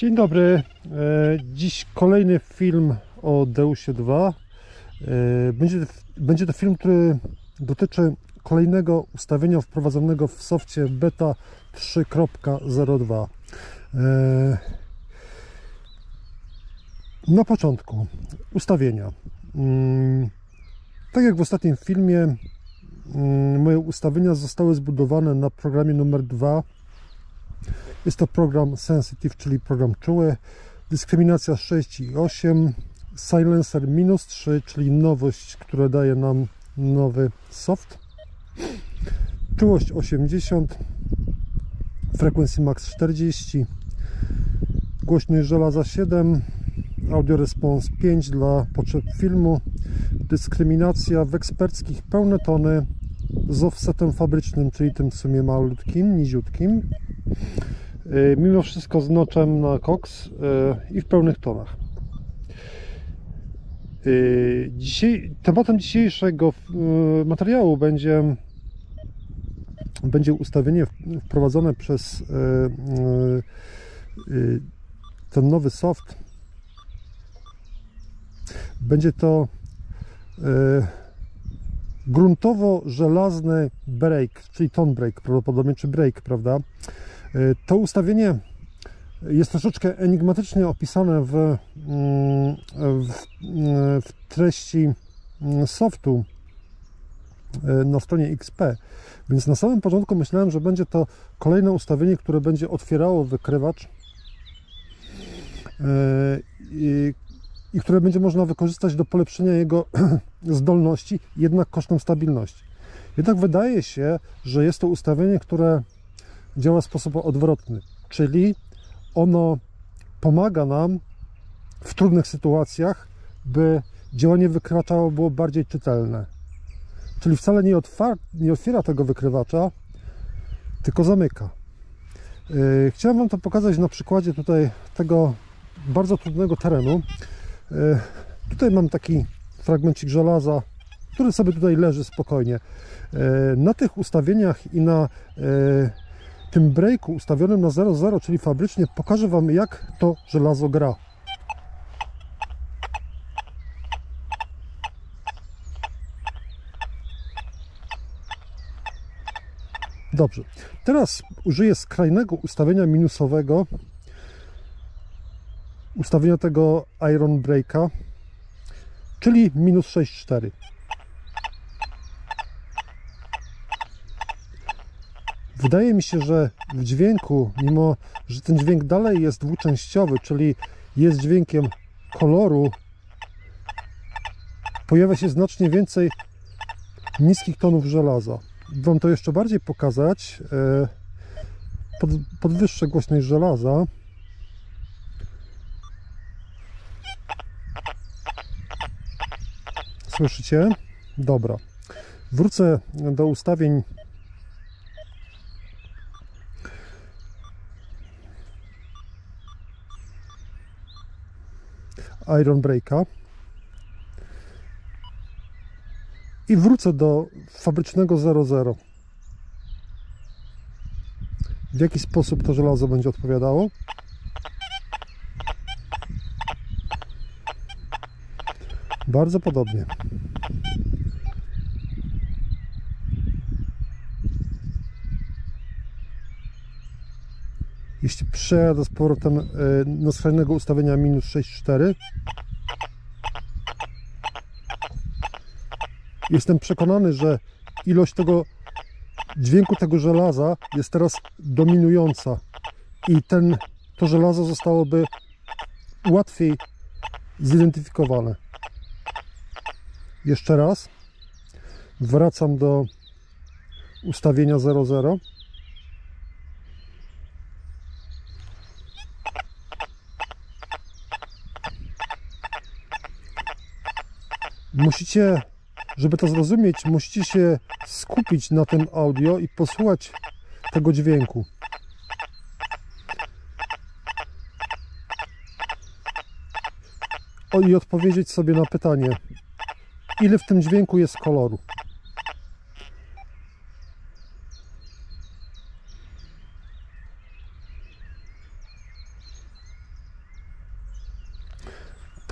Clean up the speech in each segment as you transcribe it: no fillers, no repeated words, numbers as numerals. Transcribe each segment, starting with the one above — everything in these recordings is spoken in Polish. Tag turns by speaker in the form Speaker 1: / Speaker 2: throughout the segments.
Speaker 1: Dzień dobry. Dziś kolejny film o Deusie 2. Będzie to film, który dotyczy kolejnego ustawienia wprowadzonego w softie beta 3.02. Na początku ustawienia. Tak jak w ostatnim filmie, moje ustawienia zostały zbudowane na programie numer 2. Jest to program Sensitive, czyli program czuły, dyskryminacja 6 i 8, silencer -3, czyli nowość, która daje nam nowy soft, czułość 80, frequency max 40, głośność żelaza 7, audio response 5 dla potrzeb filmu, dyskryminacja w eksperckich pełne tony z offsetem fabrycznym, czyli tym w sumie malutkim, niziutkim. Mimo wszystko z notchem na Cox i w pełnych tonach. Tematem dzisiejszego materiału będzie ustawienie wprowadzone przez ten nowy soft. Będzie to gruntowo żelazny break, czyli tone break prawdopodobnie, czy break, prawda? To ustawienie jest troszeczkę enigmatycznie opisane w treści softu na stronie XP, więc na samym początku myślałem, że będzie to kolejne ustawienie, które będzie otwierało wykrywacz i które będzie można wykorzystać do polepszenia jego zdolności, jednak kosztem stabilności. Jednak wydaje się, że jest to ustawienie, które działa w sposób odwrotny, czyli ono pomaga nam w trudnych sytuacjach, by działanie wykrywacza było bardziej czytelne. Czyli wcale nie otwiera tego wykrywacza, tylko zamyka. Chciałem Wam to pokazać na przykładzie tutaj tego bardzo trudnego terenu. Tutaj mam taki fragmencik żelaza, który sobie tutaj leży spokojnie. Na tych ustawieniach i na tym breaku ustawionym na 0,0, czyli fabrycznie, pokażę Wam, jak to żelazo gra. Dobrze, teraz użyję skrajnego ustawienia minusowego, ustawienia tego Iron Breaka, czyli -6,4. Wydaje mi się, że w dźwięku, mimo że ten dźwięk dalej jest dwuczęściowy, czyli jest dźwiękiem koloru, pojawia się znacznie więcej niskich tonów żelaza. Wam to jeszcze bardziej pokazać. Podwyższę głośność żelaza. Słyszycie? Dobra. Wrócę do ustawień Iron Breaka i wrócę do fabrycznego 0,0. W jaki sposób to żelazo będzie odpowiadało? Bardzo podobnie. Jeśli przejadę z powrotem do skrajnego ustawienia -6,4, jestem przekonany, że ilość tego dźwięku, tego żelaza jest teraz dominująca i to żelazo zostałoby łatwiej zidentyfikowane. Jeszcze raz wracam do ustawienia 0,0. Musicie, żeby to zrozumieć, musicie się skupić na tym audio i posłuchać tego dźwięku. I odpowiedzieć sobie na pytanie, ile w tym dźwięku jest koloru.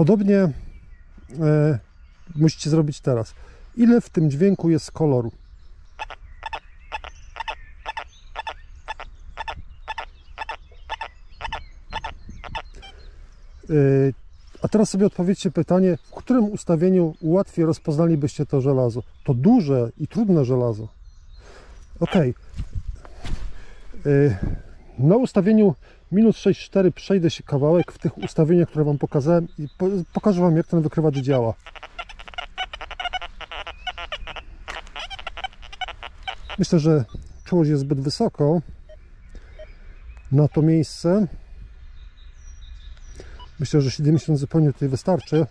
Speaker 1: Podobnie musicie zrobić teraz. Ile w tym dźwięku jest koloru? A teraz sobie odpowiedzcie pytanie, w którym ustawieniu łatwiej rozpoznalibyście to żelazo? To duże i trudne żelazo. Ok. Na ustawieniu minus 6,4 przejdę się kawałek w tych ustawieniach, które Wam pokazałem i pokażę Wam, jak ten wykrywacz działa. Myślę, że czułość jest zbyt wysoko na to miejsce. Myślę, że 70 zupełnie tutaj wystarczy.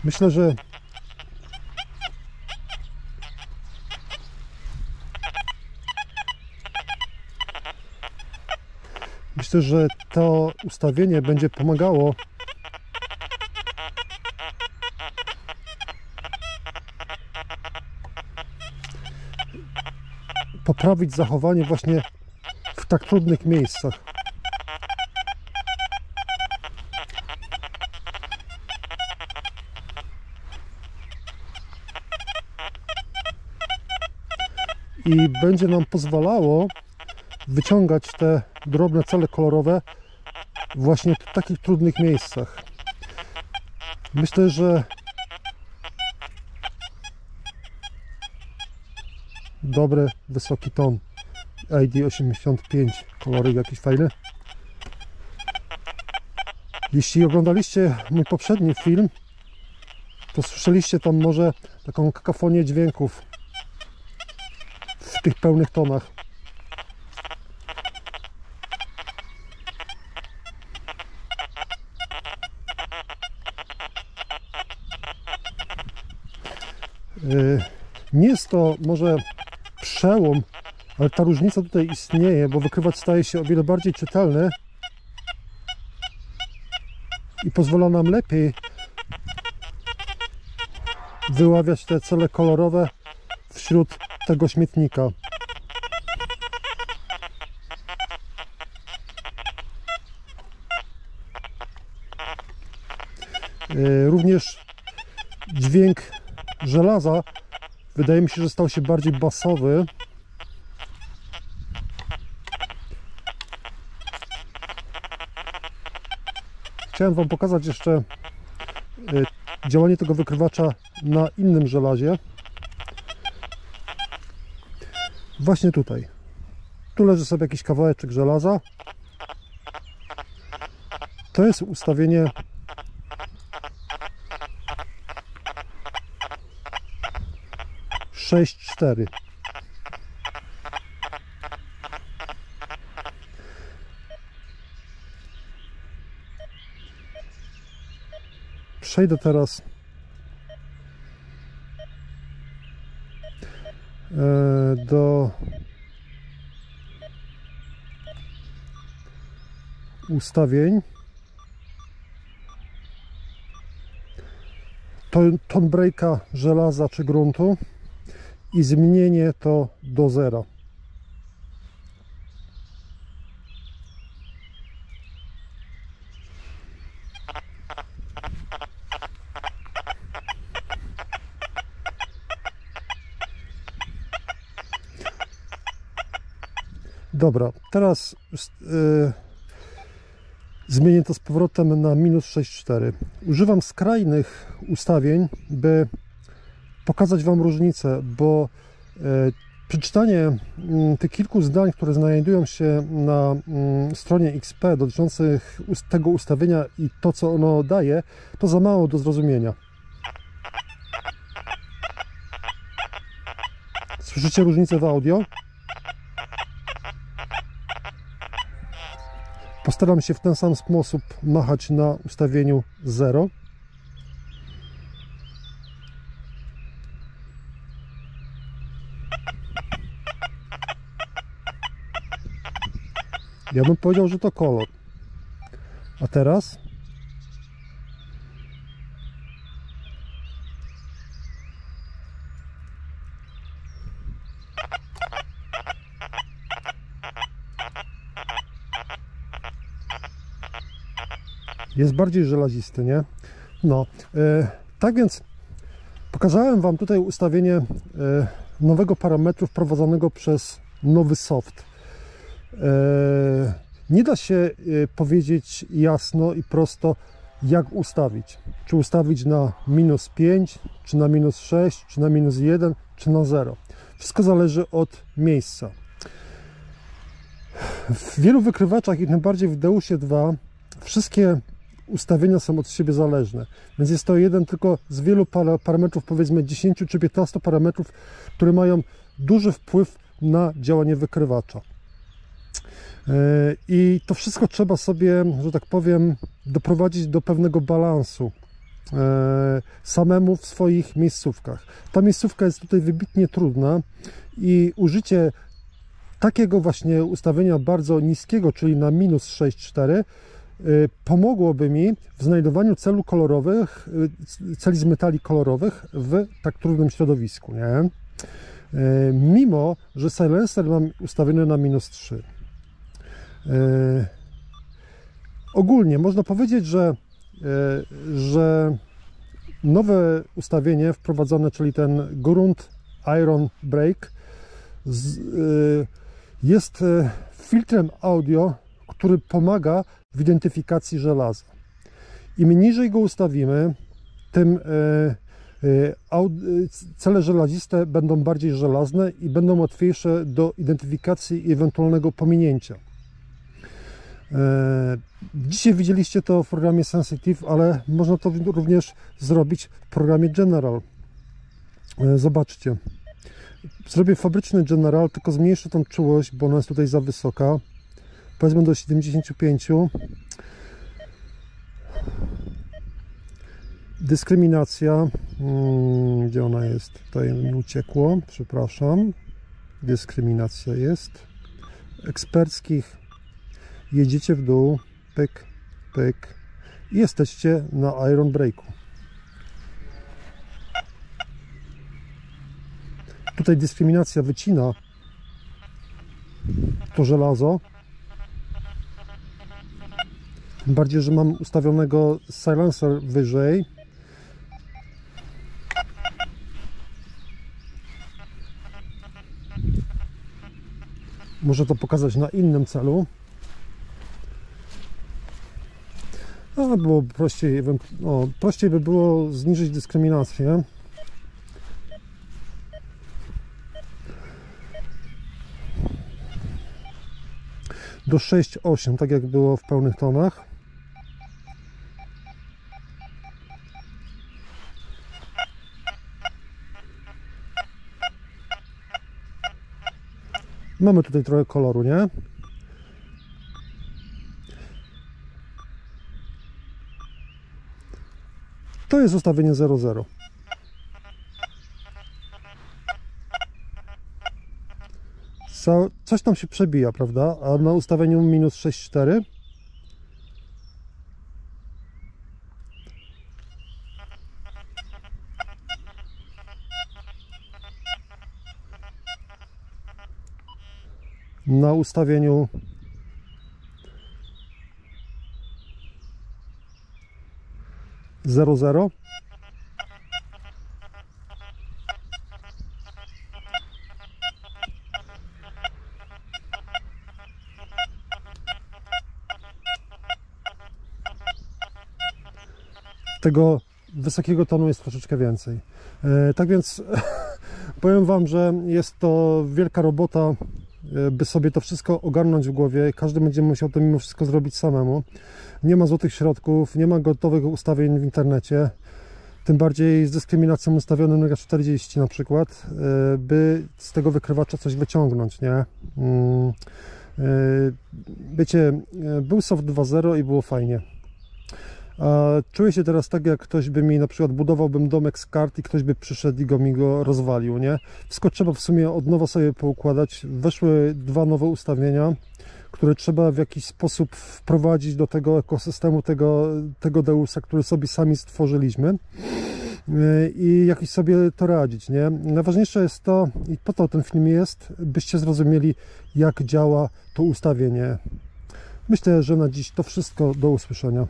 Speaker 1: Myślę, że to ustawienie będzie pomagało poprawić zachowanie właśnie w tak trudnych miejscach. I będzie nam pozwalało wyciągać te drobne cele kolorowe właśnie w takich trudnych miejscach. Myślę, że dobry, wysoki ton ID85, koloryk jakiś fajny. Jeśli oglądaliście mój poprzedni film, to słyszeliście tam może taką kakofonię dźwięków w tych pełnych tonach. Nie jest to może przełom, ale ta różnica tutaj istnieje, bo wykrywacz staje się o wiele bardziej czytelny i pozwala nam lepiej wyławiać te cele kolorowe wśród tego śmietnika. Również dźwięk żelaza wydaje mi się, że stał się bardziej basowy. Chciałem Wam pokazać jeszcze działanie tego wykrywacza na innym żelazie. Właśnie tutaj. Tu leży sobie jakiś kawałeczek żelaza. To jest ustawienie 6,4. Przejdę teraz do ustawień. Ton breaka żelaza czy gruntu i zmienienie to do 0. Dobra, teraz zmienię to z powrotem na minus 6,4. Używam skrajnych ustawień, by pokazać Wam różnicę, bo przeczytanie tych kilku zdań, które znajdują się na stronie XP dotyczących tego ustawienia i to, co ono daje, to za mało do zrozumienia. Słyszycie różnicę w audio? Postaram się w ten sam sposób machać na ustawieniu 0. Ja bym powiedział, że to kolor. A teraz? Jest bardziej żelazisty, nie? No, tak więc pokazałem Wam tutaj ustawienie nowego parametru wprowadzonego przez nowy soft. Nie da się powiedzieć jasno i prosto, jak ustawić. Czy ustawić na -5, czy na -6, czy na -1, czy na 0. Wszystko zależy od miejsca. W wielu wykrywaczach i tym bardziej w Deusie 2 wszystkie ustawienia są od siebie zależne, więc jest to jeden tylko z wielu parametrów, powiedzmy 10 czy 15 parametrów, które mają duży wpływ na działanie wykrywacza. I to wszystko trzeba sobie, że tak powiem, doprowadzić do pewnego balansu samemu w swoich miejscówkach. Ta miejscówka jest tutaj wybitnie trudna i użycie takiego właśnie ustawienia bardzo niskiego, czyli na -6,4, pomogłoby mi w znajdowaniu celi z metali kolorowych w tak trudnym środowisku, nie? Mimo że silencer mam ustawiony na -3. Ogólnie można powiedzieć, że nowe ustawienie wprowadzone, czyli ten Grunt Iron Break, jest filtrem audio, który pomaga w identyfikacji żelaza. Im niżej go ustawimy, tym cele żelaziste będą bardziej żelazne i będą łatwiejsze do identyfikacji i ewentualnego pominięcia. Dzisiaj widzieliście to w programie Sensitive, ale można to również zrobić w programie General. Zobaczcie. Zrobię fabryczny General, tylko zmniejszę tą czułość, bo ona jest tutaj za wysoka. Powiedzmy do 75. Dyskryminacja. Gdzie ona jest? Tutaj mi uciekło, przepraszam. Dyskryminacja jest. Eksperckich. Jedziecie w dół. Pyk, pyk. I jesteście na Iron Breaku. Tutaj dyskryminacja wycina to żelazo. Tym bardziej, że mam ustawionego silencer wyżej. Muszę to pokazać na innym celu. A było prościej, prościej by było zniżyć dyskryminację. Do 6,8, tak jak było w pełnych tonach. Mamy tutaj trochę koloru, nie? To jest ustawienie 0,0. Coś tam się przebija, prawda? A na ustawieniu -6,4 na ustawieniu 0,0 tego wysokiego tonu jest troszeczkę więcej. Tak więc powiem Wam, że jest to wielka robota, by sobie to wszystko ogarnąć w głowie. Każdy będzie musiał to mimo wszystko zrobić samemu. Nie ma złotych środków, nie ma gotowych ustawień w internecie. Tym bardziej z dyskryminacją ustawionym na 40 na przykład, by z tego wykrywacza coś wyciągnąć, nie? Wiecie, był Soft 2.0 i było fajnie. A czuję się teraz tak, jak ktoś by mi na przykład budowałbym domek z kart i ktoś by przyszedł i mi go rozwalił, nie? Wszystko trzeba w sumie od nowa sobie poukładać. Weszły dwa nowe ustawienia, które trzeba w jakiś sposób wprowadzić do tego ekosystemu, tego Deusa, który sobie sami stworzyliśmy i jakoś sobie to radzić, nie? Najważniejsze jest to, i po to ten film jest, byście zrozumieli, jak działa to ustawienie. Myślę, że na dziś to wszystko. Do usłyszenia.